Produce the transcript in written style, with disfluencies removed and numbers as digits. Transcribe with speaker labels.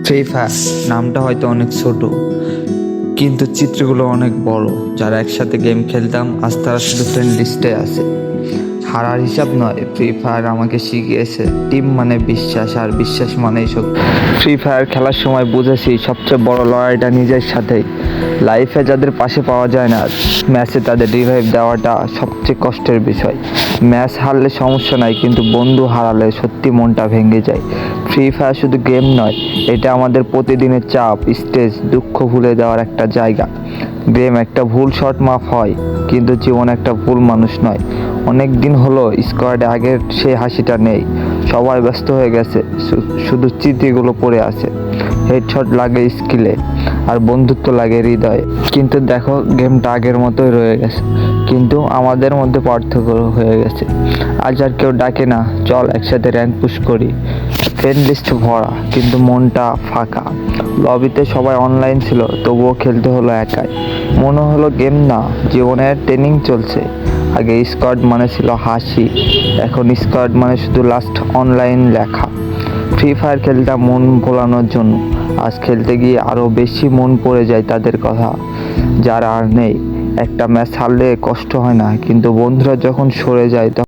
Speaker 1: Free fire নামটা হয়তো অনেক ছোট, কিন্তু চিত্রগুলো অনেক বড়। যারা একসাথে গেম খেলতাম আজ তারা শুধু ফ্রেন্ড লিস্টে আছে। হারার হিসাব নয়, ফ্রি ফায়ার আমাকে শিখিয়েছে টিম মানে বিশ্বাস, আর বিশ্বাস মানেই শক্তি। ফ্রি ফায়ার খেলার সময় বুঝেছি সবচেয়ে বড় লড়াইটা নিজের সাথেই। লাইফে যাদের পাশে পাওয়া যায় না, ম্যাচে তাদের রিভাইভ দেওয়াটা সবচেয়ে কষ্টের বিষয়। ম্যাচ হারলে সমস্যা নাই, কিন্তু বন্ধু হারালে সত্যি মনটা ভেঙে যায়। ফ্রি ফায়ার শুধু গেম নয়, এটা আমাদের প্রতিদিনের চাপ, স্ট্রেস, দুঃখ ভুলে দেওয়ার একটা জায়গা। গেম একটা ভুল শট মাফ হয়, কিন্তু জীবন একটা ভুল মানুষ নয়। অনেক দিন হলো স্কোয়াডে আগের সেই হাসিটা নেই। সবাই ব্যস্ত হয়ে গেছে, শুধু স্মৃতিগুলো পড়ে আছে। হেডশট লাগে স্কিলে, আর বন্ধুত্ব লাগে হৃদয়ে। কিন্তু দেখো, গেমটা আগের মতোই রয়ে গেছে, কিন্তু আমাদের মধ্যে পার্থক্য হয়ে গেছে। আজ আর কেউ ডাকে না, চল একসাথে র্যাঙ্ক পুশ করি। ফ্রেন্ড লিস্ট ভরা, কিন্তু মনটা ফাঁকা। লবিতে সবাই অনলাইন ছিল, তবুও খেলতে হলো একাই। মনে হলো গেম না, জীবনের ট্রেনিং চলছে। আগে স্কোয়াড মানে ছিল হাসি, এখন স্কোয়াড মানে শুধু লাস্ট অনলাইন লেখা। ফ্রি ফায়ার খেলতাম মন ভোলানোর জন্য, আজ খেলতে গিয়ে আরও বেশি মন পড়ে যায় তাদের কথা, যারা আর নেই। একটা ম্যাচ হারলে কষ্ট হয় না, কিন্তু বন্ধুরা যখন সরে যায় তখন